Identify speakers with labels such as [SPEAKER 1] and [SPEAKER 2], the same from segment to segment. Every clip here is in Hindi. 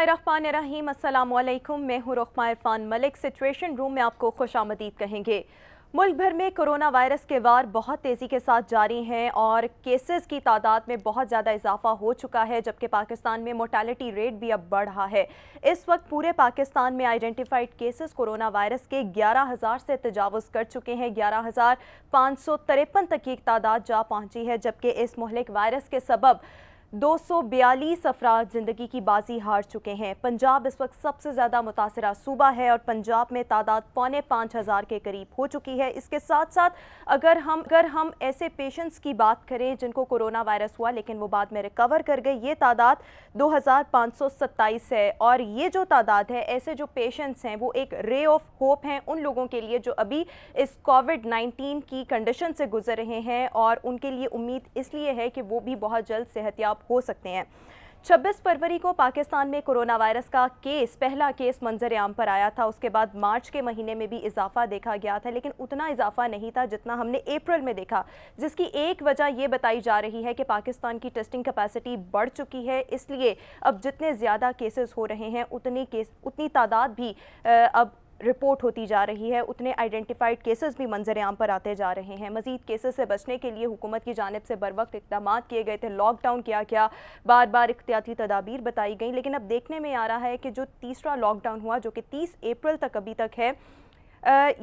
[SPEAKER 1] बिस्मिल्लाहिर्रहमानिर्रहीम, अस्सलामुअलैकुम। मैं हूँ रुखमा इरफान मलिक। सिचुएशन रूम में आपको खुशामदीद कहेंगे। मुल्क भर में कोरोना वायरस के वार बहुत तेज़ी के साथ जारी हैं और केसेस की तादाद में बहुत ज़्यादा इजाफा हो चुका है, जबकि पाकिस्तान में मोर्टेलिटी रेट भी अब बढ़ रहा है। इस वक्त पूरे पाकिस्तान में आइडेंटिफाइड केसेस कोरोना वायरस के 11,000 से तजावुज़ कर चुके हैं। 11,553 तक की तादाद जा पहुँची है, जबकि इस मुहलिक वायरस के सबब 242 अफराद ज़िंदगी की बाजी हार चुके हैं। पंजाब इस वक्त सबसे ज़्यादा मुतासरा सूबा है और पंजाब में तादाद 4,500 के करीब हो चुकी है। इसके साथ साथ अगर हम ऐसे पेशेंट्स की बात करें जिनको कोरोना वायरस हुआ लेकिन वो बाद में रिकवर कर गए, ये तादाद 2,527 है। और ये जो तादाद है, ऐसे जो पेशेंट्स हैं वो एक रे ऑफ होप हैं उन लोगों के लिए जो अभी इस कोविड-19 की कंडीशन से गुजर रहे हैं, और उनके लिए उम्मीद इसलिए है कि वो भी बहुत जल्द सेहतयाब हो सकते हैं। 26 फरवरी को पाकिस्तान में कोरोना वायरस का पहला केस मंजर आम पर आया था। उसके बाद मार्च के महीने में भी इजाफा देखा गया था, लेकिन उतना इजाफा नहीं था जितना हमने अप्रैल में देखा, जिसकी एक वजह यह बताई जा रही है कि पाकिस्तान की टेस्टिंग कैपेसिटी बढ़ चुकी है। इसलिए अब जितने ज़्यादा केसेस हो रहे हैं उतनी तादाद भी अब रिपोर्ट होती जा रही है, उतने आइडेंटिफाइड केसेस भी मंजर आम पर आते जा रहे हैं। मज़ीद केसेस से बचने के लिए हुकूमत की जानिब से बर वक्त इक़दाम किए गए थे, लॉकडाउन किया गया, बार बार एहतियाती तदाबीर बताई गई, लेकिन अब देखने में आ रहा है कि जो तीसरा लॉकडाउन हुआ जो कि 30 अप्रैल तक अभी तक है,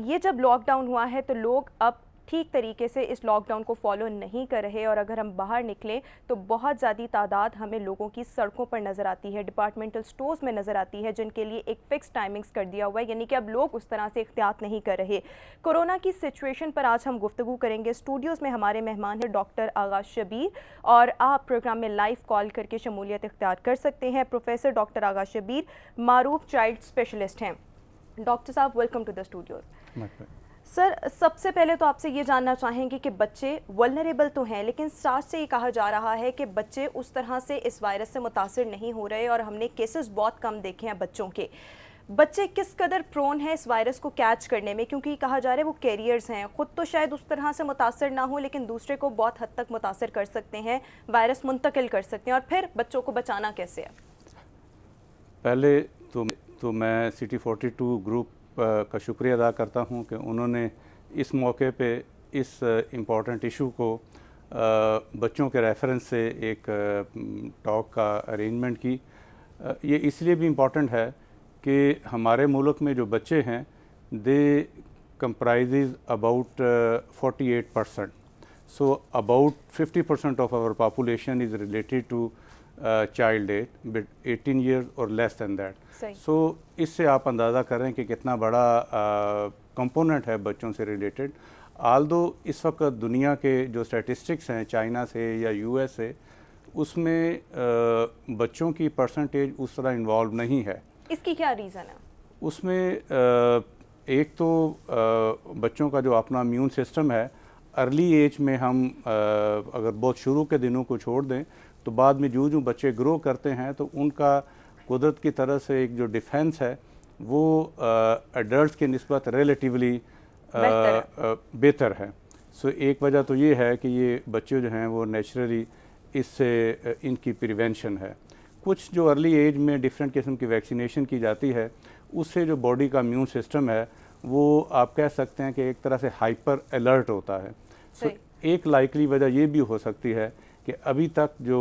[SPEAKER 1] ये जब लॉकडाउन हुआ है तो लोग अब ठीक तरीके से इस लॉकडाउन को फॉलो नहीं कर रहे, और अगर हम बाहर निकलें तो बहुत ज़्यादा तादाद हमें लोगों की सड़कों पर नज़र आती है, डिपार्टमेंटल स्टोर्स में नज़र आती है, जिनके लिए एक फ़िक्स टाइमिंग्स कर दिया हुआ है, यानी कि अब लोग उस तरह से एहतियात नहीं कर रहे। कोरोना की सिचुएशन पर आज हम गुफ्तगू करेंगे। स्टूडियोज़ में हमारे मेहमान हैं डॉक्टर आगा शबीर, और आप प्रोग्राम में लाइव कॉल करके शमूलियत इख्तियार कर सकते हैं। Professor doctor Agha Shabir Maroof child specialist हैं। डॉक्टर साहब, welcome to the studios. Sir, सबसे पहले तो आपसे ये जानना चाहेंगे कि बच्चे वल्नरेबल तो हैं, लेकिन स्टार्ट से ये कहा जा रहा है कि बच्चे उस तरह से इस वायरस से मुतासिर नहीं हो रहे, और हमने केसेस बहुत कम देखे हैं बच्चों के। बच्चे किस कदर प्रोन हैं इस वायरस को कैच करने में, क्योंकि कहा जा रहा है वो कैरियर्स हैं, ख़ुद तो शायद उस तरह से मुतासर ना हो लेकिन दूसरे को बहुत हद तक मुतासर कर सकते हैं, वायरस मुंतकिल कर सकते हैं, और फिर बच्चों को बचाना कैसे है?
[SPEAKER 2] पहले तो मैं सिटी 42 ग्रुप का शुक्रिया अदा करता हूं कि उन्होंने इस मौके पे इस इम्पॉर्टेंट इशू को बच्चों के रेफरेंस से एक टॉक का अरेंजमेंट की। ये इसलिए भी इम्पॉर्टेंट है कि हमारे मुल्क में जो बच्चे हैं they comprises about 48%, so about 50% of our population is related to child age 18 years और लेस दैन दैट। सो इससे आप अंदाज़ा करें कि कितना बड़ा कंपोनेंट है बच्चों से रिलेटेड। आल्दो इस वक्त दुनिया के जो स्टैटिस्टिक्स हैं चाइना से या यूएस से, उसमें बच्चों की परसेंटेज उस तरह इन्वॉल्व नहीं है। इसकी क्या रीज़न है? उसमें एक तो बच्चों का जो अपना इम्यून सिस्टम है, अर्ली एज में हम अगर बहुत शुरू के दिनों को छोड़ दें तो बाद में जो बच्चे ग्रो करते हैं तो उनका कुदरत की तरह से एक जो डिफेंस है वो एडल्ट के निस्बत रिलेटिवली बेहतर है। सो एक वजह तो ये है कि ये बच्चे जो हैं वो नेचुरली इससे इनकी प्रिवेंशन है। कुछ जो अर्ली एज में डिफरेंट किस्म की वैक्सीनेशन की जाती है, उससे जो बॉडी का इम्यून सिस्टम है वो आप कह सकते हैं कि एक तरह से हाइपर अलर्ट होता है। सो एक लाइकली वजह ये भी हो सकती है कि अभी तक जो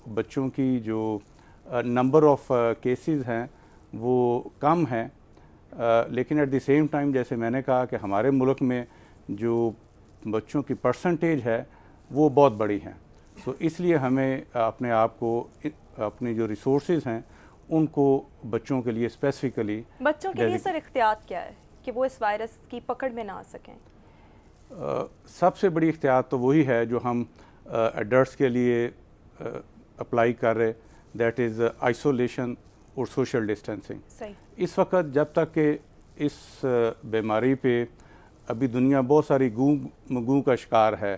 [SPEAKER 2] बच्चों की जो नंबर ऑफ़ केसेस हैं वो कम हैं, लेकिन एट द सेम टाइम जैसे मैंने कहा कि हमारे मुल्क में जो बच्चों की परसेंटेज है वो बहुत बड़ी है। सो इसलिए हमें अपने आप को, अपनी जो रिसोर्सेज हैं उनको बच्चों के लिए स्पेसिफिकली, बच्चों के लिए सर एहतियात क्या है कि वो इस वायरस की पकड़ में ना आ सकें? सबसे बड़ी एहतियात तो वही है जो हम एडल्ट्स के लिए अप्लाई कर रहे, दैट इज़ आइसोलेशन और सोशल डिस्टेंसिंग। इस वक्त जब तक कि इस बीमारी पे अभी दुनिया बहुत सारी गूं का शिकार है,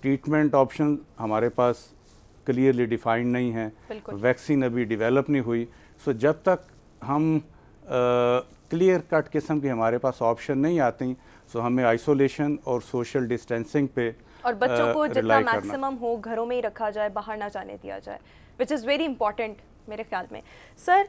[SPEAKER 2] ट्रीटमेंट ऑप्शन हमारे पास क्लियरली डिफाइंड नहीं है, वैक्सीन अभी डेवलप नहीं हुई। सो जब तक हम क्लियर कट किस्म की हमारे पास ऑप्शन नहीं आती, सो हमें आइसोलेशन और सोशल डिस्टेंसिंग पे
[SPEAKER 1] और बच्चों को जितना मैक्सिमम हो घरों में ही रखा जाए, बाहर ना जाने दिया जाए, विच इज़ वेरी इंपॉर्टेंट मेरे ख्याल में। सर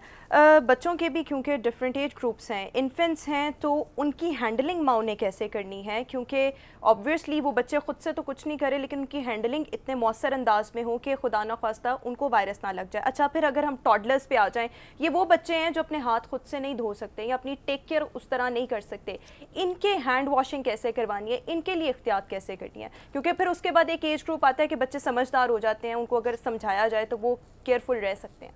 [SPEAKER 1] बच्चों के भी क्योंकि डिफरेंट एज ग्रुप्स हैं, इन्फेंट्स हैं, तो उनकी हैंडलिंग माँ ने कैसे करनी है, क्योंकि ऑब्वियसली वो बच्चे ख़ुद से तो कुछ नहीं करे लेकिन उनकी हैंडलिंग इतने मौसर अंदाज में हो कि खुदा न खास्ता उनको वायरस ना लग जाए। अच्छा, फिर अगर हम टॉडलर्स पे आ जाएँ, ये वो बच्चे हैं जो अपने हाथ खुद से नहीं धो सकते या अपनी टेक केयर उस तरह नहीं कर सकते, इनके हैंड वॉशिंग कैसे करवानी है, इनके लिए एहतियात कैसे करनी है? क्योंकि फिर उसके बाद एक एज ग्रुप आता है कि बच्चे समझदार हो जाते हैं, उनको अगर समझाया जाए तो वो केयरफुल रह सकते हैं।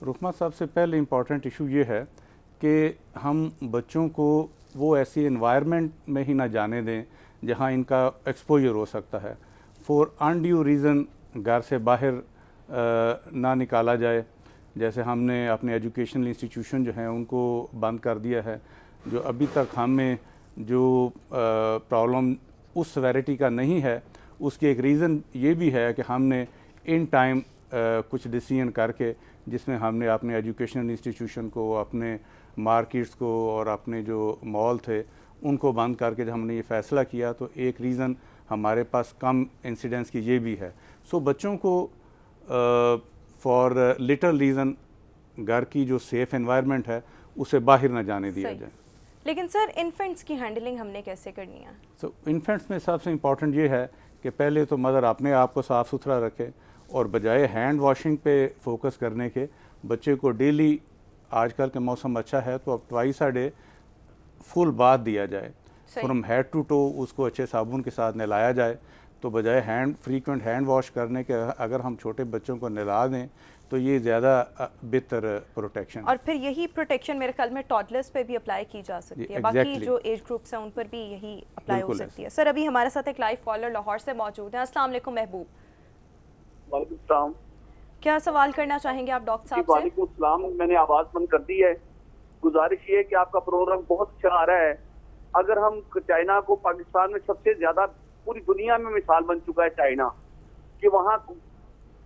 [SPEAKER 2] रुकमा साहब, से पहले इम्पॉर्टेंट इशू ये है कि हम बच्चों को वो ऐसी एनवायरनमेंट में ही ना जाने दें जहां इनका एक्सपोजर हो सकता है। फॉर अनड्यू रीज़न घर से बाहर ना निकाला जाए। जैसे हमने अपने एजुकेशनल इंस्टीट्यूशन जो हैं उनको बंद कर दिया है। जो अभी तक हमें जो प्रॉब्लम उस सेवेरिटी का नहीं है, उसकी एक रीज़न ये भी है कि हमने इन टाइम कुछ डिसीजन करके, जिसमें हमने अपने एजुकेशनल इंस्टीट्यूशन को, अपने मार्केट्स को और अपने जो मॉल थे उनको बंद करके जब हमने ये फ़ैसला किया, तो एक रीज़न हमारे पास कम इंसिडेंस की ये भी है। सो बच्चों को फॉर लिटल रीज़न घर की जो सेफ़ एनवायरनमेंट है उसे बाहर ना जाने दिया जाए।
[SPEAKER 1] लेकिन सर इन्फेंट्स की हैंडलिंग हमने कैसे करनी है?
[SPEAKER 2] सो इन्फेंट्स में सबसे इम्पॉर्टेंट ये है कि पहले तो मदर अपने आप को साफ़ सुथरा रखे और बजाय हैंड वॉशिंग पे फोकस करने के बच्चे को डेली, आजकल के मौसम अच्छा है तो अब twice a day full bath दिया जाए, फ्रॉम हेड टू टो उसको अच्छे साबुन के साथ नहलाया जाए। तो बजाय फ्रीक्वेंट हैंड वॉश करने के अगर हम छोटे बच्चों को नहला दें तो ये ज़्यादा बेहतर प्रोटेक्शन।
[SPEAKER 1] और फिर यही प्रोटेक्शन मेरे ख्याल में टॉडलर्स पे भी अप्लाई की जा सकती है, बाकी जो एज ग्रुप्स हैं उन पर भी यही अप्लाई हो सकती है। सर अभी हमारे साथ एक लाइव कॉलर लाहौर से मौजूद है। अस्सलाम वालेकुम महबूब।
[SPEAKER 3] वालेकुम सलाम।
[SPEAKER 1] क्या सवाल करना चाहेंगे आप डॉक्टर साहब से?
[SPEAKER 3] वालेकुम सलाम। मैंने आवाज़ बंद कर दी है। गुजारिश ये है कि आपका प्रोग्राम बहुत अच्छा आ रहा है। अगर हम चाइना को, पाकिस्तान में सबसे ज्यादा पूरी दुनिया में मिसाल बन चुका है चाइना, कि वहाँ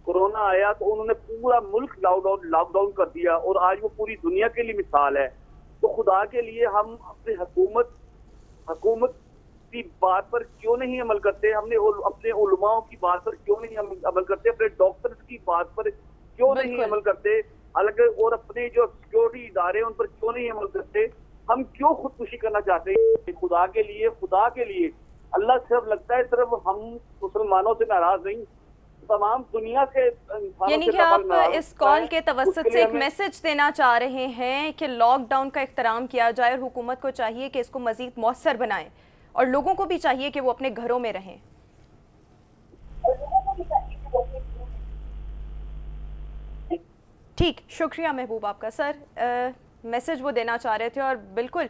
[SPEAKER 3] कोरोना आया तो उन्होंने पूरा मुल्क लॉकडाउन कर दिया और आज वो पूरी दुनिया के लिए मिसाल है। तो खुदा के लिए हम अपनी हुकूमत की बात पर क्यों नहीं अमल करते? हमने अपने उलमाओं की बात पर क्यों नहीं अमल करते? अपने डॉक्टर्स की बात पर क्यों नहीं अमल करते? अलग और अपने जो सिक्योरिटी इदारे उन पर क्यों नहीं अमल करते? हम क्यों खुदकुशी करना चाहते हैं? खुदा के लिए अल्लाह सिर्फ लगता है सिर्फ हम मुसलमानों से नाराज नहीं, तमाम दुनिया से।
[SPEAKER 1] यानी कि आप इस कॉल के तवस्सुत से एक मैसेज देना चाह रहे हैं कि लॉकडाउन का एहतराम किया जाए और हुकूमत को चाहिए कि इसको मजीद मौसर बनाए और लोगों को भी चाहिए कि वो अपने घरों में रहें। ठीक, शुक्रिया महबूब आपका। सर मैसेज वो देना चाह रहे थे और बिल्कुल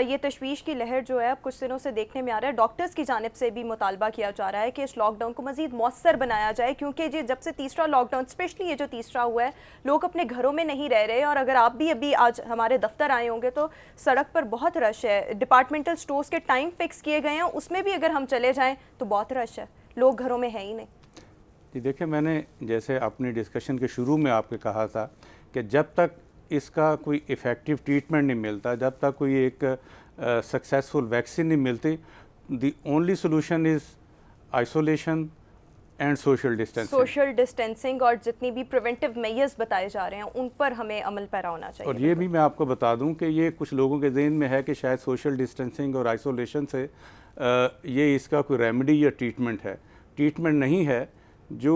[SPEAKER 1] ये तशवीश की लहर जो है अब कुछ दिनों से देखने में आ रहा है। डॉक्टर्स की जानिब से भी मुतालबा किया जा रहा है कि इस लॉकडाउन को मज़ीद मौसर बनाया जाए, क्योंकि जी जब से तीसरा लॉकडाउन, स्पेशली ये जो तीसरा हुआ है, लोग अपने घरों में नहीं रह रहे। और अगर आप भी अभी आज हमारे दफ्तर आए होंगे तो सड़क पर बहुत रश है। डिपार्टमेंटल स्टोर्स के टाइम फिक्स किए गए हैं, उसमें भी अगर हम चले जाएँ तो बहुत रश है, लोग घरों में है ही नहीं।
[SPEAKER 2] जी देखिए, मैंने जैसे अपनी डिस्कशन के शुरू में आपके कहा था कि जब तक इसका कोई इफ़ेक्टिव ट्रीटमेंट नहीं मिलता, जब तक कोई एक सक्सेसफुल वैक्सीन नहीं मिलती, the only solution is isolation and social
[SPEAKER 1] distancing और जितनी भी प्रिवेंटिव मेजर्स बताए जा रहे हैं उन पर हमें अमल पैरा होना चाहिए।
[SPEAKER 2] और ये भी मैं आपको बता दूं कि ये कुछ लोगों के जहन में है कि शायद सोशल डिस्टेंसिंग और आइसोलेशन से ये इसका कोई रेमेडी या ट्रीटमेंट है। ट्रीटमेंट नहीं है। जो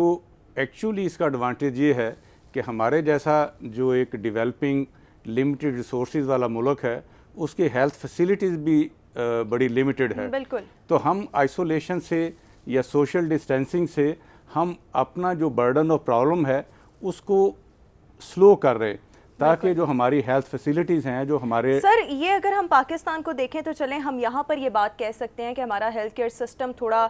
[SPEAKER 2] एक्चुअली इसका एडवांटेज ये है कि हमारे जैसा जो एक डेवलपिंग लिमिटेड रिसोर्सेज वाला मुल्क है, उसकी हेल्थ फैसिलिटीज़ भी बड़ी लिमिटेड है।
[SPEAKER 1] बिल्कुल।
[SPEAKER 2] तो हम आइसोलेशन से या सोशल डिस्टेंसिंग से हम अपना जो बर्डन ऑफ प्रॉब्लम है उसको स्लो कर रहे, ताकि जो हमारी हेल्थ फैसिलिटीज़ हैं, जो हमारे
[SPEAKER 1] सर ये अगर हम पाकिस्तान को देखें तो चलें हम यहाँ पर ये बात कह सकते हैं कि हमारा हेल्थ केयर सिस्टम थोड़ा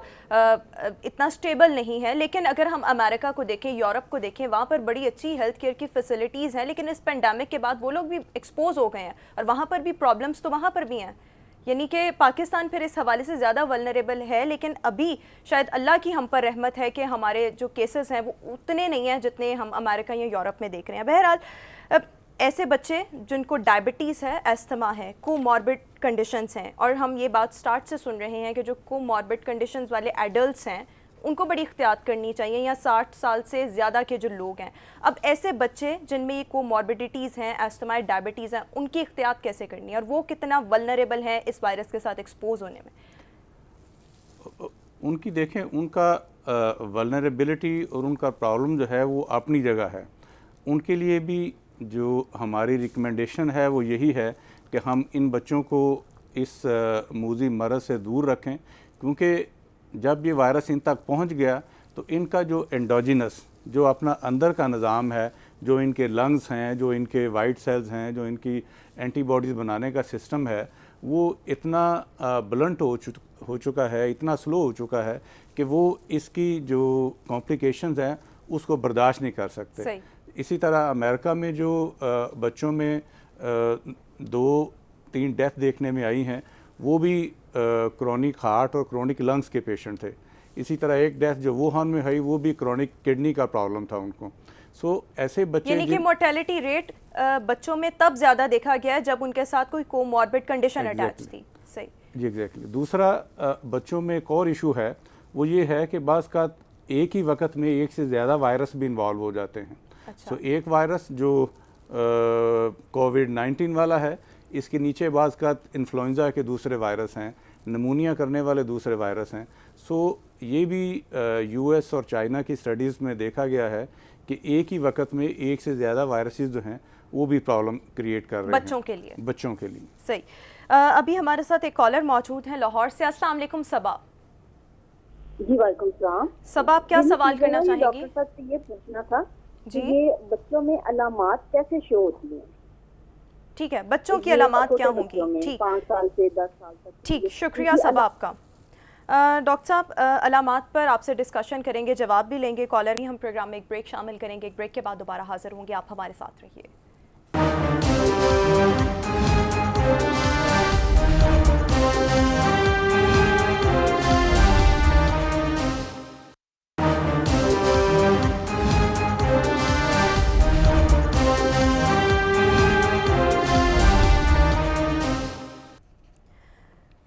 [SPEAKER 1] इतना स्टेबल नहीं है। लेकिन अगर हम अमेरिका को देखें, यूरोप को देखें, वहाँ पर बड़ी अच्छी हेल्थ केयर की फैसिलिटीज़ हैं। लेकिन इस पेंडेमिक के बाद वो लोग भी एक्सपोज हो गए हैं और वहाँ पर भी प्रॉब्लम्स तो वहाँ पर भी हैं। यानी कि पाकिस्तान फिर इस हवाले से ज़्यादा वल्नरेबल है। लेकिन अभी शायद अल्लाह की हम पर रहमत है कि हमारे जो केसेस हैं वो उतने नहीं हैं जितने हम अमेरिका या यूरोप में देख रहे हैं। बहरहाल ऐसे बच्चे जिनको डायबिटीज़ है, एस्थमा है, कोमॉर्बिड कंडीशंस हैं, और हम ये बात स्टार्ट से सुन रहे हैं कि जो कोमॉर्बिड कंडीशंस वाले एडल्ट्स हैं उनको बड़ी एहतियात करनी चाहिए, या 60 साल से ज़्यादा के जो लोग हैं, अब ऐसे बच्चे जिनमें ये कोमॉर्बिडिटीज़ हैं, एस्थमा, डायबिटीज़ हैं, उनकी एहतियात कैसे करनी है और वो कितना वल्नरेबल हैं इस वायरस के साथ एक्सपोज होने में?
[SPEAKER 2] उनकी देखें, उनका वल्नरेबिलिटी और उनका प्रॉब्लम जो है वो अपनी जगह है। उनके लिए भी जो हमारी रिकमेंडेशन है वो यही है कि हम इन बच्चों को इस मूजी मरज़ से दूर रखें, क्योंकि जब ये वायरस इन तक पहुंच गया तो इनका जो एंडोजिनस, जो अपना अंदर का निज़ाम है, जो इनके लंग्स हैं, जो इनके वाइट सेल्स हैं, जो इनकी एंटीबॉडीज़ बनाने का सिस्टम है, वो इतना ब्लंट हो चुका है, इतना स्लो हो चुका है कि वो इसकी जो कॉम्प्लिकेशंस हैं उसको बर्दाश्त नहीं कर सकते। इसी तरह अमेरिका में जो बच्चों में 2-3 डेथ देखने में आई हैं, वो भी क्रोनिक हार्ट और क्रोनिक लंग्स के पेशेंट थे। इसी तरह एक डेथ जो वुहान में हुई वो भी क्रोनिक किडनी का प्रॉब्लम था उनको। ऐसे बच्चे,
[SPEAKER 1] यानी कि मोर्टेलिटी रेट बच्चों में तब ज़्यादा देखा गया है जब उनके साथ कोई कोमॉर्बिड कंडीशन अटैच थी। सही
[SPEAKER 2] जी, एग्जैक्टली। दूसरा बच्चों में एक और इशू है, वो ये है कि बाज़ का एक ही वक्त में एक से ज़्यादा वायरस भी इन्वॉल्व हो जाते हैं। एक वायरस जो कोविड-19 वाला है, इसके नीचे बाज़ का इन्फ्लुएंजा के दूसरे वायरस हैं, नमूनिया करने वाले दूसरे वायरस हैं। ये भी यूएस और चाइना की स्टडीज़ में देखा गया है कि एक ही वक्त में एक से ज़्यादा वायरसेस जो हैं वो भी प्रॉब्लम क्रिएट कर रहे हैं बच्चों के लिए।
[SPEAKER 1] सही। अभी हमारे साथ एक कॉलर मौजूद हैं लाहौर से। अस्सलाम वालेकुम सबा।
[SPEAKER 4] जी वालेकुम सलाम।
[SPEAKER 1] सबा, आप क्या सवाल करना चाहेंगी?
[SPEAKER 4] डॉक्टर साहब से ये पूछना था
[SPEAKER 1] जी,
[SPEAKER 4] ये बच्चों में अलामात कैसे शो होती हैं?
[SPEAKER 1] ठीक है, बच्चों की अलामात क्या होंगी? ठीक,
[SPEAKER 4] 5 साल से 10 साल तक।
[SPEAKER 1] ठीक, शुक्रिया सबा आपका। डॉक्टर साहब, अलामात पर आपसे डिस्कशन करेंगे, जवाब भी लेंगे कॉलर ही। हम प्रोग्राम में एक ब्रेक शामिल करेंगे, एक ब्रेक के बाद दोबारा हाजिर होंगे। आप हमारे साथ रहिए।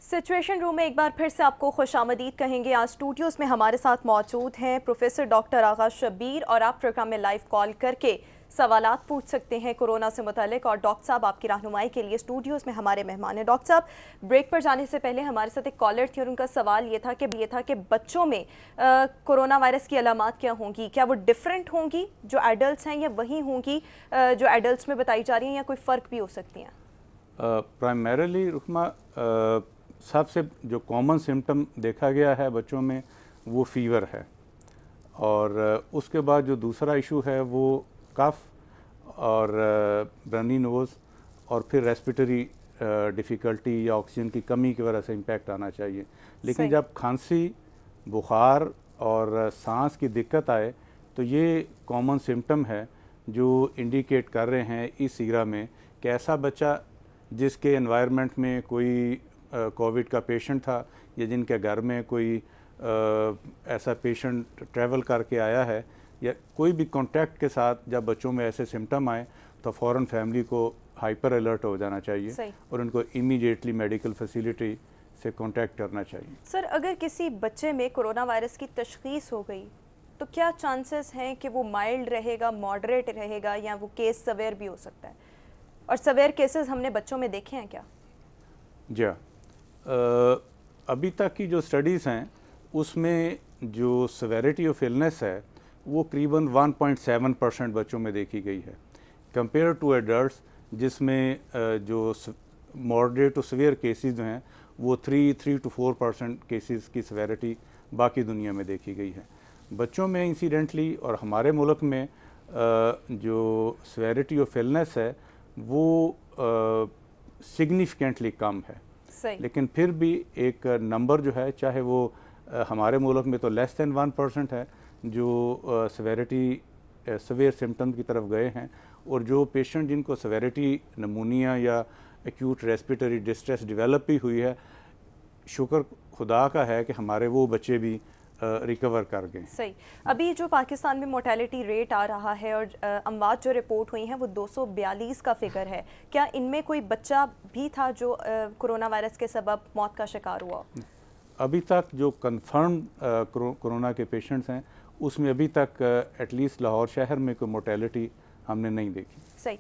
[SPEAKER 1] सिचुएशन रूम में एक बार फिर से आपको खुशामदीद कहेंगे। आज स्टूडियोज़ में हमारे साथ मौजूद हैं प्रोफेसर डॉक्टर आगाज़ शब्बीर, और आप प्रोग्राम में लाइव कॉल करके सवालात पूछ सकते हैं कोरोना से मुतालिक। और डॉक्टर साहब आपकी रहनुमाई के लिए स्टूडियोज़ में हमारे मेहमान हैं। डॉक्टर साहब, ब्रेक पर जाने से पहले हमारे साथ एक कॉलर थी और उनका सवाल ये था कि बच्चों में कोरोना वायरस की अलामात क्या होंगी? क्या वो डिफरेंट होंगी जो एडल्ट हैं, या वही होंगी जो एडल्ट में बताई जा रही हैं, या कोई फ़र्क भी हो सकती हैं?
[SPEAKER 2] प्राइमरीली रुकमा, सबसे जो कॉमन सिम्टम देखा गया है बच्चों में वो फीवर है, और उसके बाद जो दूसरा इशू है वो कफ और रनी नोज़, और फिर रेस्पिरेटरी डिफ़िकल्टी या ऑक्सीजन की कमी की वजह से इम्पैक्ट आना चाहिए। लेकिन जब खांसी, बुखार और सांस की दिक्कत आए तो ये कॉमन सिम्टम है जो इंडिकेट कर रहे हैं इस ईरा में कि ऐसा बच्चा जिसके एनवायरनमेंट में कोई कोविड का पेशेंट था, या जिनके घर में कोई ऐसा पेशेंट ट्रैवल करके आया है, या कोई भी कांटेक्ट के साथ जब बच्चों में ऐसे सिम्टम आए तो फ़ौरन फैमिली को हाइपर अलर्ट हो जाना चाहिए और उनको इमीडिएटली मेडिकल फैसिलिटी से कांटेक्ट करना चाहिए।
[SPEAKER 1] सर, अगर किसी बच्चे में कोरोना वायरस की तशख़ीस हो गई तो क्या चांसेस हैं कि वो माइल्ड रहेगा, मॉडरेट रहेगा, या वो केस सवेयर भी हो सकता है? और सवेयर केसेस हमने बच्चों में देखे हैं क्या?
[SPEAKER 2] जी, अभी तक की जो स्टडीज़ हैं उसमें जो सवेरिटी ऑफ इलनेस है वो करीबन 1.7% बच्चों में देखी गई है, कंपेयर टू एडल्ट्स जिसमें जो मॉडरेट टू सवेयर केसेस जो हैं वो 3 to 4% केसेस की सवेरिटी बाकी दुनिया में देखी गई है। बच्चों में इंसिडेंटली और हमारे मुल्क में जो सवेरिटी ऑफ इलनेस है वो सिग्निफिकेंटली कम है, लेकिन फिर भी एक नंबर जो है, चाहे वो हमारे मुल्क में तो लेस दैन 1% है जो सवेयर सिम्टम की तरफ गए हैं, और जो पेशेंट जिनको सवेरिटी नमूनिया या एक्यूट रेस्पिरेटरी डिस्ट्रेस डेवलप भी हुई है, शुक्र खुदा का है कि हमारे वो बच्चे भी रिकवर कर गए।
[SPEAKER 1] सही। अभी जो पाकिस्तान में मोर्टेलिटी रेट आ रहा है और अमवात जो रिपोर्ट हुई हैं वो 242 का फिगर है, क्या इनमें कोई बच्चा भी था जो कोरोना वायरस के सबब मौत का शिकार हुआ?
[SPEAKER 2] अभी तक जो कंफर्म कोरोना के पेशेंट्स हैं उसमें अभी तक एटलीस्ट लाहौर शहर में कोई मोर्टेलिटी हमने नहीं देखी।
[SPEAKER 1] सही।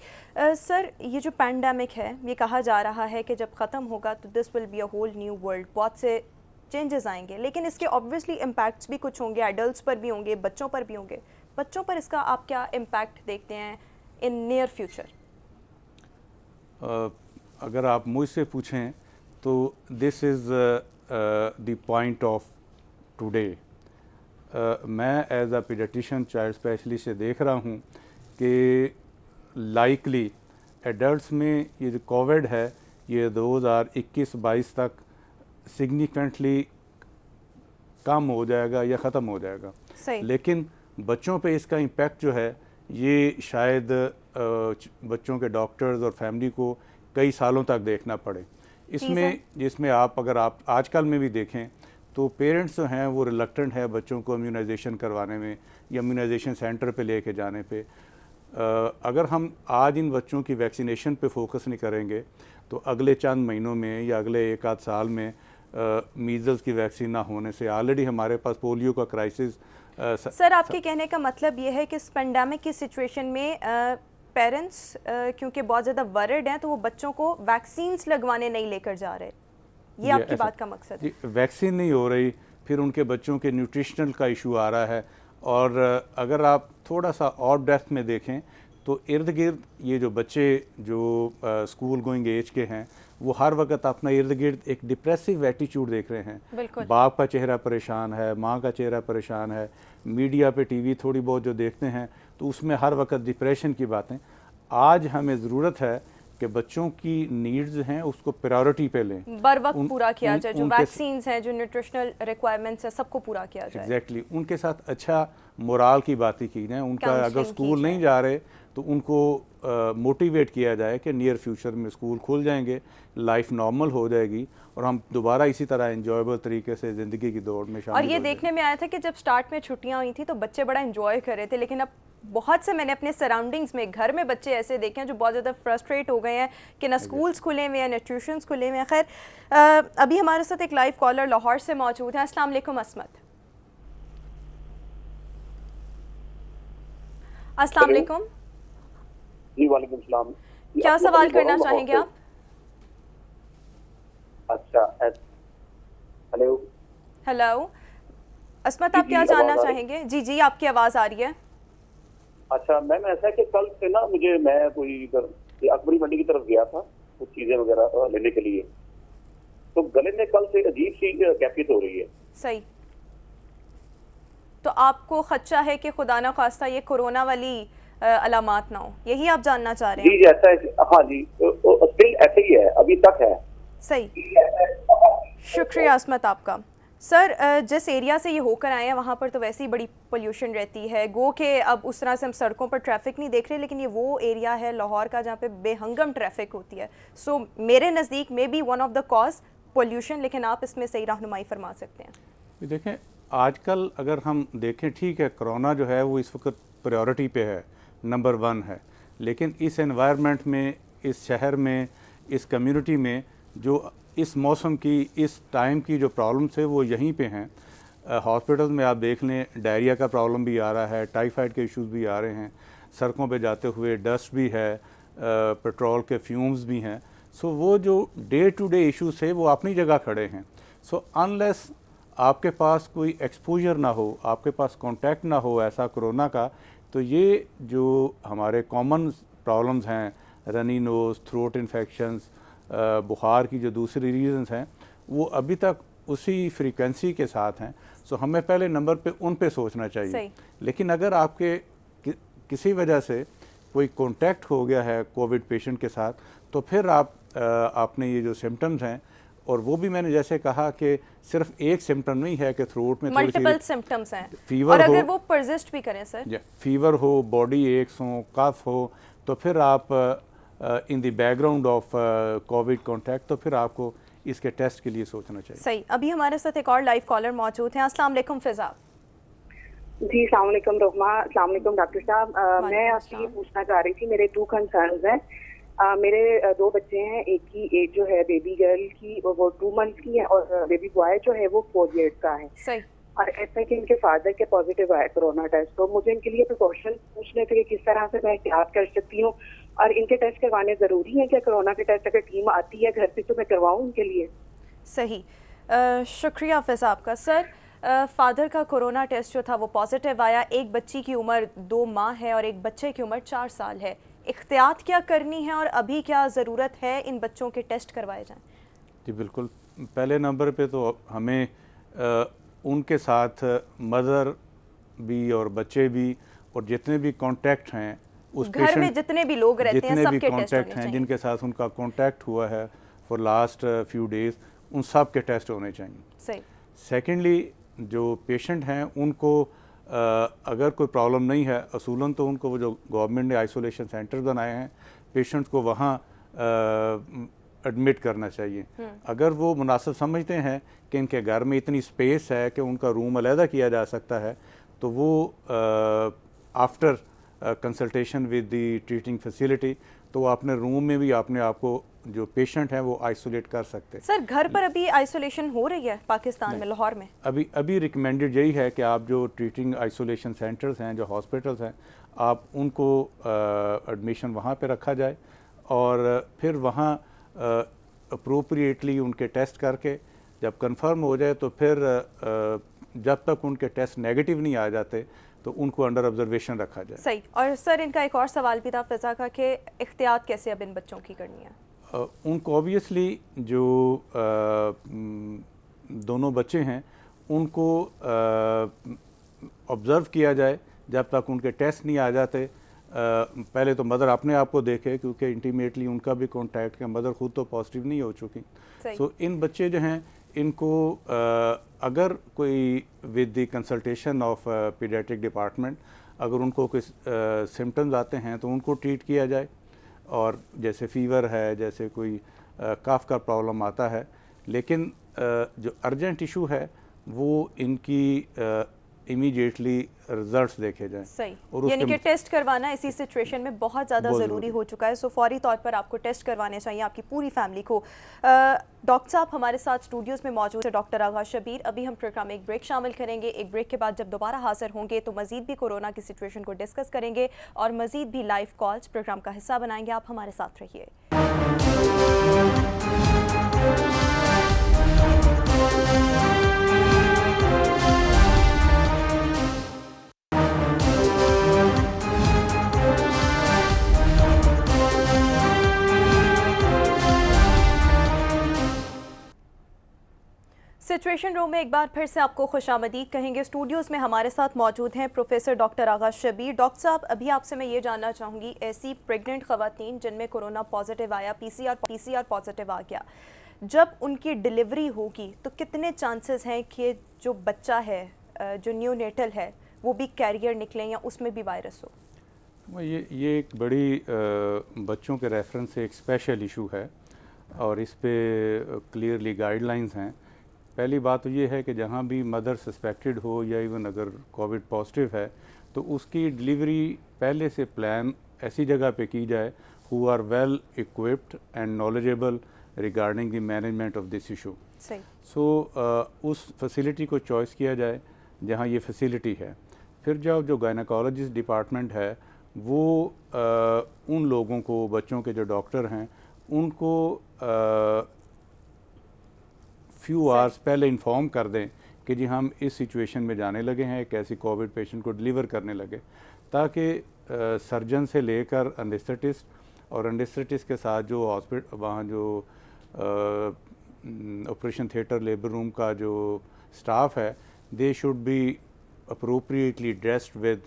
[SPEAKER 1] सर, ये जो पैंडेमिक है, ये कहा जा रहा है कि जब ख़त्म होगा तो this will be a whole new world, बहुत से चेंजेस आएंगे, लेकिन इसके ऑब्वियसली इम्पैक्ट्स भी कुछ होंगे, एडल्ट्स पर भी होंगे, बच्चों पर भी होंगे। बच्चों पर इसका आप क्या इम्पैक्ट देखते हैं इन नियर फ्यूचर?
[SPEAKER 2] अगर आप मुझसे पूछें तो this is the point of today. मैं as a paediatrician child specialist से देख रहा हूँ कि लाइकली एडल्ट्स में ये जो कोविड है ये 2021-22 तक सिग्निफिकेंटली कम हो जाएगा या ख़त्म हो जाएगा।
[SPEAKER 1] सही।
[SPEAKER 2] लेकिन बच्चों पे इसका इम्पैक्ट जो है ये शायद बच्चों के डॉक्टर्स और फैमिली को कई सालों तक देखना पड़े। जिसमें अगर आप आजकल में भी देखें तो पेरेंट्स जो हैं वो रिलक्टेंट है बच्चों को इम्यूनाइजेशन करवाने में या इम्यूनाइजेशन सेंटर पे लेके जाने पे। अगर हम आज इन बच्चों की वैक्सीनेशन पे फोकस नहीं करेंगे तो अगले चंद महीनों में या अगले एक आध साल में मीज़ल्स की वैक्सीन ना होने से ऑलरेडी हमारे पास पोलियो का क्राइसिस।
[SPEAKER 1] सर, आपके कहने का मतलब ये है कि इस पेंडेमिक की सिचुएशन में पेरेंट्स क्योंकि बहुत ज़्यादा वरिड हैं तो वो बच्चों को वैक्सीन्स लगवाने नहीं लेकर जा रहे, ये आपकी बात का मकसद है?
[SPEAKER 2] वैक्सीन नहीं हो रही, फिर उनके बच्चों के न्यूट्रिशनल का इशू आ रहा है। और अगर आप थोड़ा सा और डेप्थ में देखें तो इर्द गिर्द ये जो बच्चे जो स्कूल गोइंग एज के हैं वो हर वक्त अपना इर्द गिर्द एक डिप्रेसिव एटीट्यूड देख रहे हैं। बाप का चेहरा परेशान है, माँ का चेहरा परेशान है, मीडिया पे टीवी थोड़ी बहुत जो देखते हैं तो उसमें हर वक्त डिप्रेशन की बातें। आज हमें ज़रूरत है कि बच्चों की नीड्स हैं उसको प्रायोरिटी पे लें,
[SPEAKER 1] बर वक्त पूरा किया जाए, जो वैक्सीन्स हैं, जो न्यूट्रिशनल रिक्वायरमेंट्स हैं, सबको पूरा किया जाए।
[SPEAKER 2] एग्जैक्टली उनके साथ अच्छा मोराल की बातें की जाए। उनका अगर स्कूल नहीं जा रहे तो उनको मोटिवेट किया जाए कि नियर फ्यूचर में स्कूल खुल जाएंगे, लाइफ नॉर्मल हो जाएगी और हम दोबारा इसी तरह एंजॉयबल तरीके से ज़िंदगी की दौड़ में शामिल।
[SPEAKER 1] और ये देखने में आया था कि जब स्टार्ट में छुट्टियां हुई थी तो बच्चे बड़ा एंजॉय कर रहे थे, लेकिन अब बहुत से मैंने अपने सराउंडिंग्स में घर में बच्चे ऐसे देखे हैं जो बहुत ज़्यादा फ्रस्ट्रेट हो गए हैं कि ना स्कूल्स खुले हुए हैं ना ट्यूशन्स खुले हुए हैं। खैर, अभी हमारे साथ एक लाइव कॉलर लाहौर से मौजूद है। अस्सलाम वालेकुम अस्मत। अस्सलाम वालेकुम।
[SPEAKER 3] जी वालेकुम सलाम।
[SPEAKER 1] क्या सवाल करना चाहेंगे आप?
[SPEAKER 3] अच्छा, हेलो
[SPEAKER 1] हेलो अस्मत, आप क्या जानना चाहेंगे? जी जी, आपकी आवाज़ आ रही है।
[SPEAKER 3] अच्छा मैम, ऐसा है कि कल से ना मैं कोई इधर अकबरी मंडी की तरफ गया था कुछ चीजें वगैरह लेने के लिए, तो गले में कल से अजीब सी कैफियत हो रही है।
[SPEAKER 1] सही। तो आपको खदशा है कि खुदा ना खास्ता ये कोरोना वाली अलामात ना हो, यही आप जानना चाह रहे हैं?
[SPEAKER 3] जी ऐसा है। हाँ जी, स्टिल ऐसे ही है, अभी तक है।
[SPEAKER 1] सही, शुक्रिया अस्मत आपका। सर, जिस एरिया से ये होकर आए हैं वहाँ पर तो वैसे ही बड़ी पोल्यूशन रहती है, गो के अब उस तरह से हम सड़कों पर ट्रैफिक नहीं देख रहे, लेकिन ये वो एरिया है लाहौर का जहाँ पे बेहंगम ट्रैफिक होती है। सो मेरे नज़दीक may be one of the cause pollution, लेकिन आप इसमें सही रहनुमाई फरमा सकते हैं।
[SPEAKER 2] देखें, आजकल अगर हम देखें, ठीक है कोरोना जो है वो इस वक्त प्रायोरिटी पे है, नंबर 1 है, लेकिन इस एनवायरनमेंट में, इस शहर में, इस कम्युनिटी में जो इस मौसम की, इस टाइम की जो प्रॉब्लम्स है वो यहीं पे हैं। हॉस्पिटल में आप देख लें, डायरिया का प्रॉब्लम भी आ रहा है, टाइफाइड के इश्यूज भी आ रहे हैं, सड़कों पे जाते हुए डस्ट भी है, पेट्रोल के फ्यूम्स भी हैं। सो वो जो डे टू डे इश्यूज है वो अपनी जगह खड़े हैं। सो अनलेस आपके पास कोई एक्सपोजर ना हो, आपके पास कांटेक्ट ना हो ऐसा कोरोना का, तो ये जो हमारे कॉमन प्रॉब्लम्स हैं, रनी नोज, थ्रोट इन्फेक्शंस, बुखार की जो दूसरी रीजंस हैं वो अभी तक उसी फ्रीक्वेंसी के साथ हैं। सो हमें पहले नंबर पे उन पे सोचना चाहिए। लेकिन अगर आपके किसी वजह से कोई कांटेक्ट हो गया है कोविड पेशेंट के साथ, तो फिर आपने ये जो सिम्टम्स हैं, और वो भी मैंने जैसे कहा कि सिर्फ एक सिम्टम नहीं है कि थ्रोट में
[SPEAKER 1] मल्टीपल सिम्टम्स हैं,
[SPEAKER 2] फीवर
[SPEAKER 1] और
[SPEAKER 2] हो,
[SPEAKER 1] अगर वो परसिस्ट भी करें सर,
[SPEAKER 2] फीवर हो, बॉडी एक्स हो, कफ हो, तो फिर आप in the background of Covid contact, तो फिर आपको इसके टेस्ट के लिए सोचना चाहिए।
[SPEAKER 1] सही। अभी हमारे साथ एक और लाइव कॉलर मौजूद हैं। अस्सलाम वालेकुम फिजा।
[SPEAKER 4] जी अस्सलाम वालेकुम रोहमा, अस्सलाम वालेकुम डॉक्टर साहब। मैं आपसे ये पूछना चाह रही थी, मेरे 2 कंसर्न्स हैं। मेरे 2 बच्चे हैं, एक की एज जो है बेबी गर्ल की वो 2 मंथ्स की है और बेबी बॉय जो है वो 4 ईयर्स का है।
[SPEAKER 1] सही।
[SPEAKER 4] और ऐसा कि इनके फादर के पॉजिटिव आया कोरोना टेस्ट, तो मुझे इनके लिए प्रिकॉशन पूछने थे कि किस तरह से मैं एहतियात कर सकती हूँ और इनके टेस्ट करवाने जरूरी है क्या? कोरोना के टेस्ट अगर टीम आती है घर पे तो मैं करवाऊँ उनके लिए?
[SPEAKER 1] सही। शुक्रिया फिजा आपका। सर, फादर का कोरोना टेस्ट जो था वो पॉजिटिव आया। एक बच्ची की उम्र 2 माह है और एक बच्चे की उम्र 4 साल है। एहतियात क्या करनी है और अभी क्या ज़रूरत है इन बच्चों के टेस्ट करवाए जाएं?
[SPEAKER 2] जी बिल्कुल, पहले नंबर पे तो हमें उनके साथ मदर भी और बच्चे भी और जितने भी कांटेक्ट हैं उस
[SPEAKER 1] घर में जितने भी लोग रहते हैं
[SPEAKER 2] जितने भी
[SPEAKER 1] सबके टेस्ट
[SPEAKER 2] कांटेक्ट
[SPEAKER 1] होने
[SPEAKER 2] हैं
[SPEAKER 1] चाहिए।
[SPEAKER 2] जिनके साथ उनका कांटेक्ट हुआ है फॉर लास्ट फ्यू डेज, उन सब के टेस्ट होने चाहिए।
[SPEAKER 1] सही।
[SPEAKER 2] सेकेंडली, जो पेशेंट हैं उनको अगर कोई प्रॉब्लम नहीं है, असूलन तो उनको वो जो गवर्नमेंट ने आइसोलेशन सेंटर बनाए हैं पेशेंट्स को वहाँ एडमिट करना चाहिए। अगर वो मुनासिब समझते हैं कि इनके घर में इतनी स्पेस है कि उनका रूम अलहदा किया जा सकता है, तो वो after consultation with the treating facility तो वो अपने रूम में भी अपने आप को जो पेशेंट हैं वो आइसोलेट कर सकते हैं।
[SPEAKER 1] सर, घर पर अभी आइसोलेशन हो रही है पाकिस्तान में, लाहौर में?
[SPEAKER 2] अभी रिकमेंडेड यही है कि आप जो ट्रीटिंग आइसोलेशन सेंटर्स हैं, जो हॉस्पिटल्स हैं, आप उनको एडमिशन वहाँ पे रखा जाए और फिर वहाँ अप्रोप्रिएटली उनके टेस्ट करके जब कंफर्म हो जाए तो फिर जब तक उनके टेस्ट नेगेटिव नहीं आ जाते तो उनको अंडर ऑब्जर्वेशन रखा जाए।
[SPEAKER 1] सही। और सर, इनका एक और सवाल भी था फिजा का कि एहतियात कैसे अब इन बच्चों की करनी है?
[SPEAKER 2] उनको ऑब्वियसली जो दोनों बच्चे हैं उनको ऑब्ज़र्व किया जाए जब तक उनके टेस्ट नहीं आ जाते। पहले तो मदर अपने आप को देखे क्योंकि इंटीमेटली उनका भी कॉन्टैक्ट है, मदर खुद तो पॉजिटिव नहीं हो चुकी। सो इन बच्चे जो हैं इनको अगर कोई with the consultation of paediatric department अगर उनको कोई सिम्टम्स आते हैं तो उनको ट्रीट किया जाए, और जैसे फ़ीवर है, जैसे कोई कफ का प्रॉब्लम आता है, लेकिन जो अर्जेंट इशू है वो इनकी इमीडिएटली रिजल्ट्स देखे जाएं।
[SPEAKER 1] सही।
[SPEAKER 2] और
[SPEAKER 1] यानी कि टेस्ट करवाना इसी सिचुएशन में बहुत ज़्यादा ज़रूरी हो चुका है। सो फौरी तौर पर आपको टेस्ट करवाने चाहिए आपकी पूरी फैमिली को। डॉक्टर साहब हमारे साथ स्टूडियोज़ में मौजूद है, डॉक्टर आगाज़ शबीर। अभी हम प्रोग्राम में एक ब्रेक शामिल करेंगे। एक ब्रेक के बाद जब दोबारा हाजिर होंगे तो मज़ीद भी कोरोना की सिचुएशन को डिस्कस करेंगे और मज़ीद भी लाइव कॉल्स प्रोग्राम का हिस्सा बनाएंगे। आप हमारे साथ रहिए। सिचुएशन रूम में एक बार फिर से आपको खुशामदीद कहेंगे। स्टूडियोज़ में हमारे साथ मौजूद हैं प्रोफेसर डॉक्टर आगाज़ शबीर। डॉक्टर साहब, अभी आपसे मैं ये जानना चाहूँगी, ऐसी प्रेग्नेंट ख़वातीन जिनमें कोरोना पॉजिटिव आया, पीसीआर पॉजिटिव आ गया, जब उनकी डिलीवरी होगी तो कितने चांसेस हैं कि जो बच्चा है, जो न्यूनेटल है, वो भी कैरियर निकले या उसमें भी वायरस हो?
[SPEAKER 2] ये एक बड़ी बच्चों के रेफरेंस से एक स्पेशल इशू है और इस पे क्लियरली गाइडलाइंस हैं। पहली बात तो ये है कि जहाँ भी मदर सस्पेक्टेड हो या इवन अगर कोविड पॉजिटिव है तो उसकी डिलीवरी पहले से प्लान ऐसी जगह पे की जाए who are well equipped and knowledgeable regarding the management of this issue. So उस फैसिलिटी को चॉइस किया जाए जहाँ ये फैसिलिटी है। फिर जो गायनेकोलॉजिस्ट डिपार्टमेंट है वो उन लोगों को, बच्चों के जो डॉक्टर हैं उनको फ्यू आवर्स पहले इन्फॉर्म कर दें कि जी हम इस सिचुएशन में जाने लगे हैं, एक ऐसी कोविड पेशेंट को डिलीवर करने लगे, ताकि सर्जन से लेकर एनेस्थेटिस्ट और एनेस्थेटिस्ट के साथ जो हॉस्पिटल वहाँ जो ऑपरेशन थिएटर लेबर रूम का जो स्टाफ है, they should be appropriately dressed with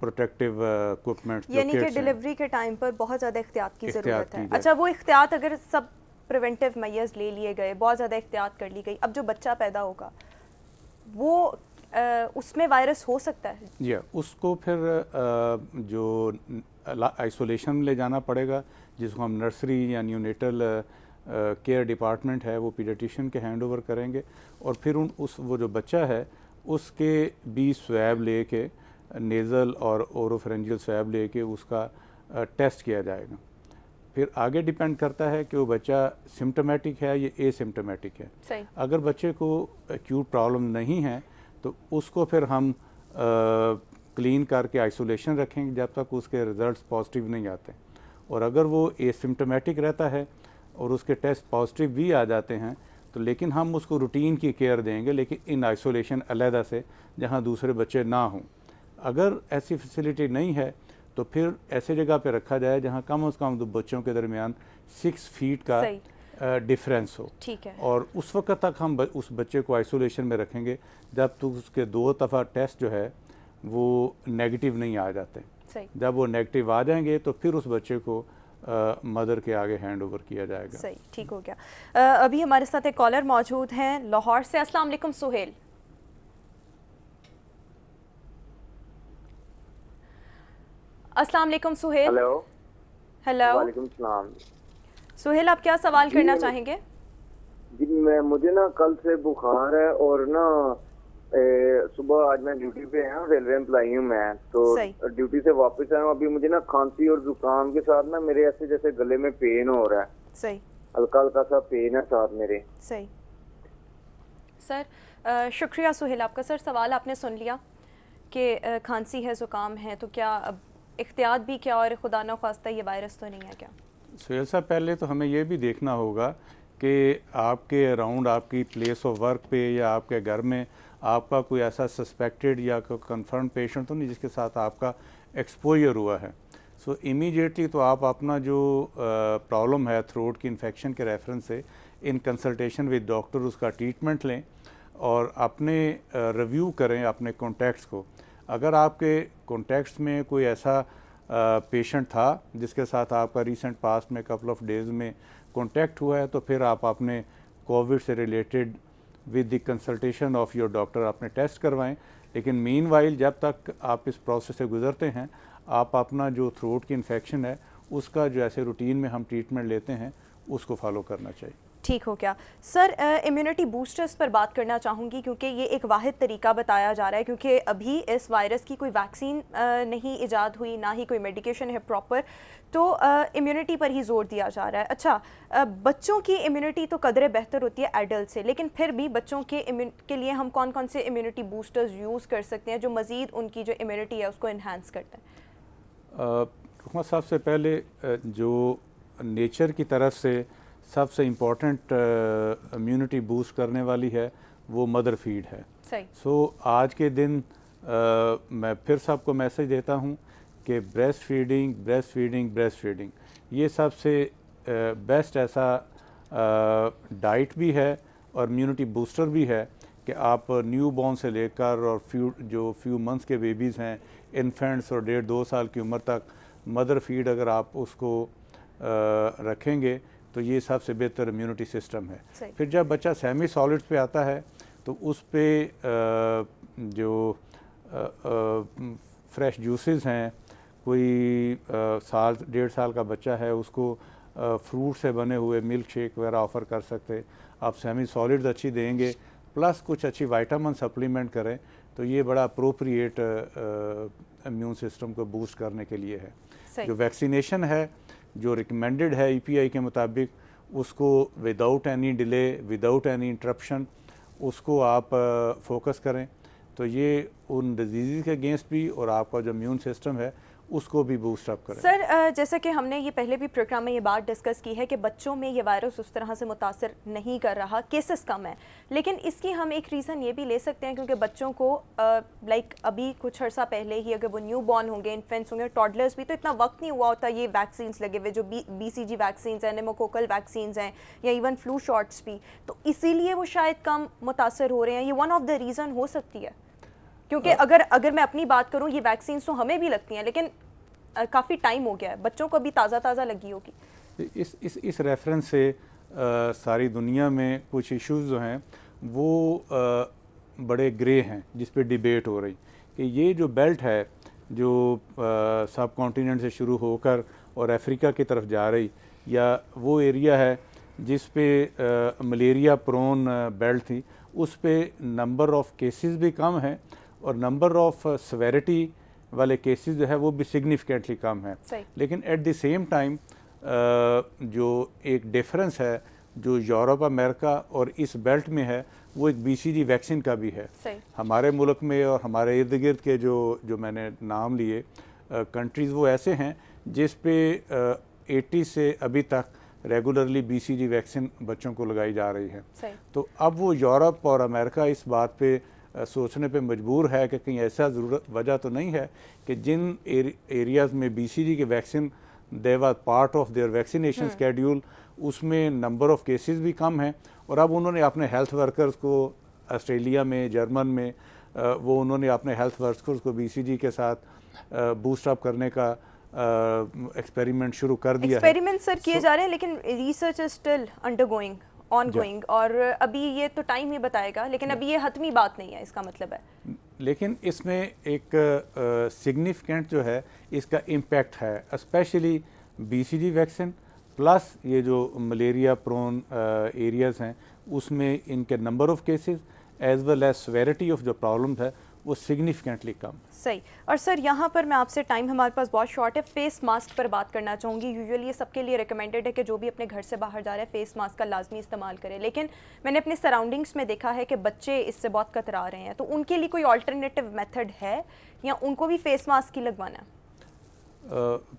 [SPEAKER 2] protective equipment.
[SPEAKER 1] यानी कि डिलीवरी के टाइम पर बहुत ज़्यादा एहतियात की ज़रूरत है। अच्छा, वो एहतियात अगर सब प्रिवेंटिव मेजर्स ले लिए गए, बहुत ज़्यादा एहतियात कर ली गई, अब जो बच्चा पैदा होगा वो उसमें वायरस हो सकता है?
[SPEAKER 2] उसको फिर जो आइसोलेशन में ले जाना पड़ेगा, जिसको हम नर्सरी या न्यूनेटल केयर डिपार्टमेंट है वो पीडियाट्रिशियन के हैंड ओवर करेंगे, और फिर वो जो बच्चा है उसके भी स्वैब लेके, नेज़ल और ओरोफेरेंजियल स्वैब लेके उसका टेस्ट किया जाएगा। फिर आगे डिपेंड करता है कि वो बच्चा सिम्टोमेटिक है या एसिम्टोमेटिक है।
[SPEAKER 1] सही।
[SPEAKER 2] अगर बच्चे को एक्यूट प्रॉब्लम नहीं है तो उसको फिर हम क्लीन करके आइसोलेशन रखेंगे जब तक उसके रिज़ल्ट्स पॉजिटिव नहीं आते। और अगर वो एसिम्टोमेटिक रहता है और उसके टेस्ट पॉजिटिव भी आ जाते हैं तो लेकिन हम उसको रूटीन की केयर देंगे, लेकिन इन आइसोलेशन अलहदा से जहाँ दूसरे बच्चे ना हों। अगर ऐसी फैसिलिटी नहीं है तो फिर ऐसे जगह पे रखा जाए जहाँ कम से कम दो बच्चों के दरमियान 6 फीट का डिफरेंस हो।
[SPEAKER 1] ठीक है।
[SPEAKER 2] और उस वक्त तक हम उस बच्चे को आइसोलेशन में रखेंगे जब तक उसके 2 दफ़ा टेस्ट जो है वो नेगेटिव नहीं आ जाते।
[SPEAKER 1] सही।
[SPEAKER 2] जब वो नेगेटिव आ जाएंगे तो फिर उस बच्चे को मदर के आगे हैंड ओवर किया जाएगा।
[SPEAKER 1] सही, ठीक हो गया। अभी हमारे साथ एक कॉलर मौजूद हैं लाहौर से। अस्सलाम वालेकुम सुहेल। अस्सलाम वालेकुम सुहेल।
[SPEAKER 5] हेलो।
[SPEAKER 1] हेलो।
[SPEAKER 5] वालेकुम सलाम।
[SPEAKER 1] सुहेल, आप क्या सवाल करना चाहेंगे?
[SPEAKER 5] जी मुझे ना कल से बुखार है और ना सुबह आज मैं ड्यूटी पे है, रेलवे एम्प्लॉई हूँ मैं, तो ड्यूटी से वापस आया हूँ। अभी मुझे ना खांसी और जुकाम के साथ ना मेरे ऐसे जैसे गले में पेन हो रहा है।
[SPEAKER 1] सही।
[SPEAKER 5] हल्का हल्का सा पेन है साथ मेरे।
[SPEAKER 1] सही। सर शुक्रिया सुहेल आपका। सर सवाल आपने सुन लिया कि खांसी है, जुकाम है, तो क्या अब एहतियात भी क्या, और खुदा न ख्वास्ता ये वायरस तो नहीं है क्या?
[SPEAKER 2] सुहेल साहब, पहले तो हमें ये भी देखना होगा कि आपके अराउंड, आपकी प्लेस ऑफ वर्क पे या आपके घर में आपका कोई ऐसा सस्पेक्टेड या कोई कंफर्म पेशेंट तो नहीं जिसके साथ आपका एक्सपोजर हुआ है। सो इमीडिएटली तो आप अपना जो प्रॉब्लम है थ्रोट की इन्फेक्शन के रेफरेंस से इन कंसल्टेशन विद डॉक्टर उसका ट्रीटमेंट लें और अपने रिव्यू करें अपने कॉन्टैक्ट्स को। अगर आपके कॉन्टैक्ट्स में कोई ऐसा पेशेंट था जिसके साथ आपका रीसेंट पास्ट में कपल ऑफ डेज़ में कॉन्टैक्ट हुआ है तो फिर आप अपने कोविड से related with the consultation of your doctor अपने टेस्ट करवाएं। लेकिन मीनवाइल जब तक आप इस प्रोसेस से गुजरते हैं आप अपना जो थ्रोट की इन्फेक्शन है उसका जो ऐसे रूटीन में हम ट्रीटमेंट लेते हैं उसको फॉलो करना चाहिए।
[SPEAKER 1] ठीक हो गया। सर इम्यूनिटी बूस्टर्स पर बात करना चाहूँगी क्योंकि ये एक वाहिद तरीका बताया जा रहा है, क्योंकि अभी इस वायरस की कोई वैक्सीन नहीं इजाद हुई, ना ही कोई मेडिकेशन है प्रॉपर, तो इम्यूनिटी पर ही जोर दिया जा रहा है। अच्छा, बच्चों की इम्यूनिटी तो कदरे बेहतर होती है एडल्ट से, लेकिन फिर भी बच्चों के लिए हम कौन कौन से इम्यूनिटी बूस्टर्स यूज़ कर सकते हैं जो मज़ीद उनकी जो इम्यूनिटी है उसको इन्हांस करते हैं?
[SPEAKER 2] सबसे पहले जो नेचर की तरफ से सबसे इम्पॉर्टेंट इम्यूनिटी बूस्ट करने वाली है वो मदर फीड है।
[SPEAKER 1] सही।
[SPEAKER 2] सो आज के दिन मैं फिर सबको मैसेज देता हूँ कि breast feeding breast feeding breast feeding ये सबसे बेस्ट ऐसा डाइट भी है और इम्यूनिटी बूस्टर भी है कि आप न्यू बॉर्न से लेकर और फ्यू मंथ्स के बेबीज़ हैं, इन्फेंट्स और 1.5-2 साल की उम्र तक मदर फीड अगर आप उसको रखेंगे तो ये सबसे बेहतर इम्यूनिटी सिस्टम है। फिर जब बच्चा सेमी सॉलिड पे आता है तो उस पे जो फ्रेश जूसेस हैं, कोई 1.5 साल का बच्चा है उसको फ्रूट से बने हुए मिल्क शेक वगैरह ऑफ़र कर सकते। आप सेमी सॉलिड्स अच्छी देंगे प्लस कुछ अच्छी विटामिन सप्लीमेंट करें तो ये बड़ा अप्रोप्रिएट इम्यून सिस्टम को बूस्ट करने के लिए है। जो वैक्सीनेशन है जो रिकमेंडेड है EPI के मुताबिक उसको without any delay without any interruption उसको आप फोकस करें तो ये उन डिजीज़ के अगेंस्ट भी और आपका जो इम्यून सिस्टम है उसको भी बूस्ट अप करें।
[SPEAKER 1] सर जैसा कि हमने ये पहले भी प्रोग्राम में ये बात डिस्कस की है कि बच्चों में ये वायरस उस तरह से मुतासर नहीं कर रहा, केसेस कम है, लेकिन इसकी हम एक रीज़न ये भी ले सकते हैं क्योंकि बच्चों को लाइक अभी कुछ अर्सा पहले ही अगर वो न्यू बॉर्न होंगे, इन्फेंट्स होंगे, टॉडलर्स भी, तो इतना वक्त नहीं हुआ होता ये वैक्सीन लगे हुए जो BCG वैक्सीन हैं, निमोकोकल वैक्सीन हैं या इवन फ्लू शॉट्स भी, तो इसीलिए वो शायद कम मुतासर हो रहे हैं। ये वन ऑफ द रीज़न हो सकती है क्योंकि अगर मैं अपनी बात करूं ये वैक्सीन तो हमें भी लगती हैं लेकिन काफ़ी टाइम हो गया है, बच्चों को भी ताज़ा लगी होगी।
[SPEAKER 2] इस रेफरेंस से सारी दुनिया में कुछ इश्यूज जो हैं वो बड़े ग्रे हैं जिस पे डिबेट हो रही कि ये जो बेल्ट है जो सब कॉन्टिनेंट से शुरू होकर और अफ्रीका की तरफ जा रही या वो एरिया है जिस पे मलेरिया प्रोन बेल्ट थी उस पे नंबर ऑफ केसेस भी कम हैं और नंबर ऑफ सेवेरिटी वाले केसेस जो है वो भी सिग्निफिकेंटली कम है। लेकिन एट द सेम टाइम जो एक डिफरेंस है जो यूरोप, अमेरिका और इस बेल्ट में है, वो एक BCG वैक्सीन का भी है। हमारे मुल्क में और हमारे इर्द गिर्द के जो मैंने नाम लिए कंट्रीज़ वो ऐसे हैं जिस पे 80 से अभी तक रेगुलरली BCG वैक्सीन बच्चों को लगाई जा रही है। तो अब वो यूरोप और अमेरिका इस बात पे सोचने पे मजबूर है कि कहीं ऐसा वजह तो नहीं है कि जिन एरियाज़ में BCG के vaccine they was part of their vaccination schedule, उसमें नंबर ऑफ केसेस भी कम हैं। और अब उन्होंने अपने हेल्थ वर्कर्स को ऑस्ट्रेलिया में, जर्मन में वो उन्होंने अपने हेल्थ वर्कर्स को BCG के साथ बूस्ट अप करने का एक्सपेरिमेंट शुरू कर दिया है।
[SPEAKER 1] एक्सपेरिमेंट सर किए जा रहे हैं, लेकिन research is still undergoing, ongoing, और अभी ये तो टाइम ही बताएगा, लेकिन अभी ये हतमी बात नहीं है, इसका मतलब है।
[SPEAKER 2] लेकिन इसमें एक सिग्निफिकेंट जो है इसका इम्पैक्ट है, स्पेशली BCG वैक्सीन प्लस ये जो मलेरिया प्रोन एरियाज़ हैं उसमें इनके number of cases as well as severity of जो प्रॉब्लम है वो सिग्निफिकेंटली कम।
[SPEAKER 1] सही। और सर यहाँ पर मैं आपसे, टाइम हमारे पास बहुत शॉर्ट है, फेस मास्क पर बात करना चाहूँगी। यूजुअली ये सबके लिए रिकमेंडेड है कि जो भी अपने घर से बाहर जा रहे हैं फेस मास्क का लाजमी इस्तेमाल करें, लेकिन मैंने अपने सराउंडिंग्स में देखा है कि बच्चे इससे बहुत कतरा रहे हैं, तो उनके लिए कोई ऑल्टरनेटिव मेथड है या उनको भी फेस मास्क ही लगवाना है?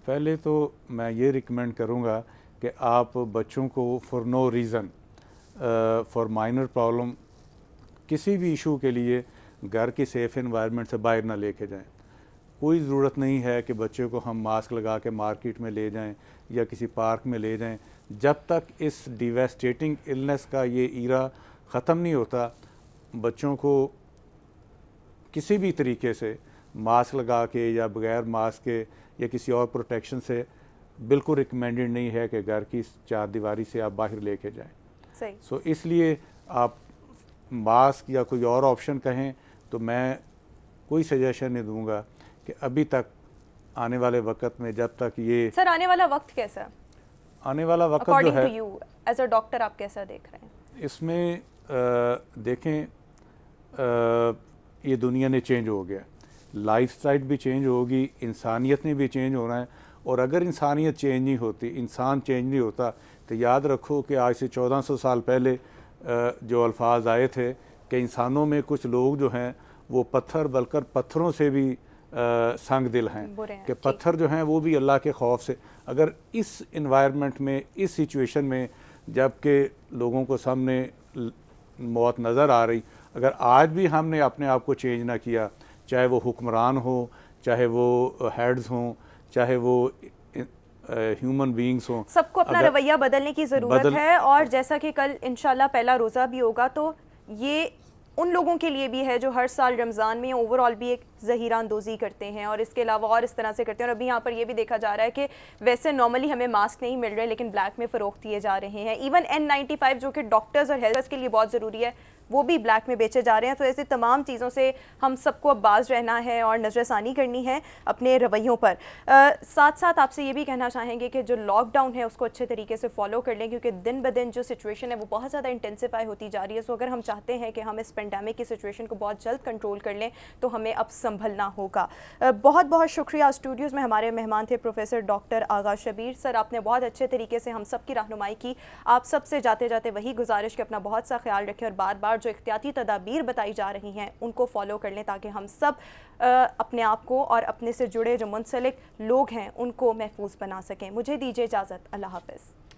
[SPEAKER 2] पहले तो मैं ये रिकमेंड करूँगा कि आप बच्चों को for no reason, for minor problem, किसी भी इशू के लिए घर की सेफ़ एनवायरनमेंट से बाहर ना लेके जाएं। कोई ज़रूरत नहीं है कि बच्चे को हम मास्क लगा के मार्केट में ले जाएं या किसी पार्क में ले जाएं। जब तक इस डिवेस्टेटिंग इलनेस का ये ईरा ख़त्म नहीं होता, बच्चों को किसी भी तरीके से मास्क लगा के या बग़ैर मास्क के या किसी और प्रोटेक्शन से बिल्कुल रिकमेंडेड नहीं है कि घर की चार दीवारी से आप बाहर लेके जाएं। सो इसलिए आप मास्क या कोई और ऑप्शन कहें तो मैं कोई सजेशन नहीं दूंगा कि अभी तक आने वाले वक्त में, जब तक ये
[SPEAKER 1] सर आने वाला वक्त कैसा है?
[SPEAKER 2] आने वाला वक्त
[SPEAKER 1] According
[SPEAKER 2] जो है
[SPEAKER 1] to you, as a doctor आप कैसा देख रहे हैं?
[SPEAKER 2] इसमें देखें, ये दुनिया ने चेंज हो गया, लाइफस्टाइल भी चेंज होगी, इंसानियत ने भी चेंज होना है। और अगर इंसानियत चेंज नहीं होती, इंसान चेंज नहीं होता, तो याद रखो कि आज से 1400 साल पहले जो अल्फाज आए थे कि इंसानों में कुछ लोग जो हैं वो पत्थर, बल्कि पत्थरों से भी संग दिल हैं कि पत्थर जो हैं वो भी अल्लाह के खौफ से। अगर इस इन्वायरमेंट में, इस सिचुएशन में, जबकि लोगों को सामने मौत नज़र आ रही, अगर आज भी हमने अपने आप को चेंज ना किया, चाहे वो हुक्मरान हो, चाहे वो हेड्स हों, चाहे वो ह्यूमन बीइंग्स हों,
[SPEAKER 1] सबको अपना रवैया बदलने की ज़रूरत है। और जैसा कि कल इंशाल्लाह पहला रोज़ा भी होगा, तो ये उन लोगों के लिए भी है जो हर साल रमज़ान में ओवरऑल भी एक ज़हीरा अंदोज़ी करते हैं और इसके अलावा और इस तरह से करते हैं। और अभी यहाँ पर ये भी देखा जा रहा है कि वैसे नॉर्मली हमें मास्क नहीं मिल रहे, लेकिन ब्लैक में फ़रोख्त किए जा रहे हैं। इवन N95 जो कि डॉक्टर्स और हेल्पर्स के लिए बहुत ज़रूरी है, वो भी ब्लैक में बेचे जा रहे हैं। तो ऐसे तमाम चीज़ों से हम सबको अब बाज रहना है और नज़रसानी करनी है अपने रवैयों पर। साथ साथ आपसे ये भी कहना चाहेंगे कि जो लॉकडाउन है उसको अच्छे तरीके से फॉलो कर लें, क्योंकि दिन ब दिन जो सिचुएशन है वो बहुत ज़्यादा इंटेंसिफाई होती जा रही है। सो अगर हम चाहते हैं कि हम इस पेंडेमिक की सिचुएशन को बहुत जल्द कंट्रोल कर लें तो हमें अब संभलना होगा। बहुत बहुत शुक्रिया। स्टूडियोज़ में हमारे मेहमान थे professor doctor Agha Shabir sir, आपने बहुत अच्छे तरीके से हम सब की रहनुमाई की। आप सबसे जाते जाते वही गुजारिश कि अपना बहुत सा ख्याल रखें और बार बार जो एहतियाती तदाबीर बताई जा रही हैं उनको फॉलो कर लें, ताकि हम सब अपने आप को और अपने से जुड़े जो मुंसलिक लोग हैं उनको महफूज बना सकें। मुझे दीजिए इजाज़त। अल्लाह हाफ़िज़।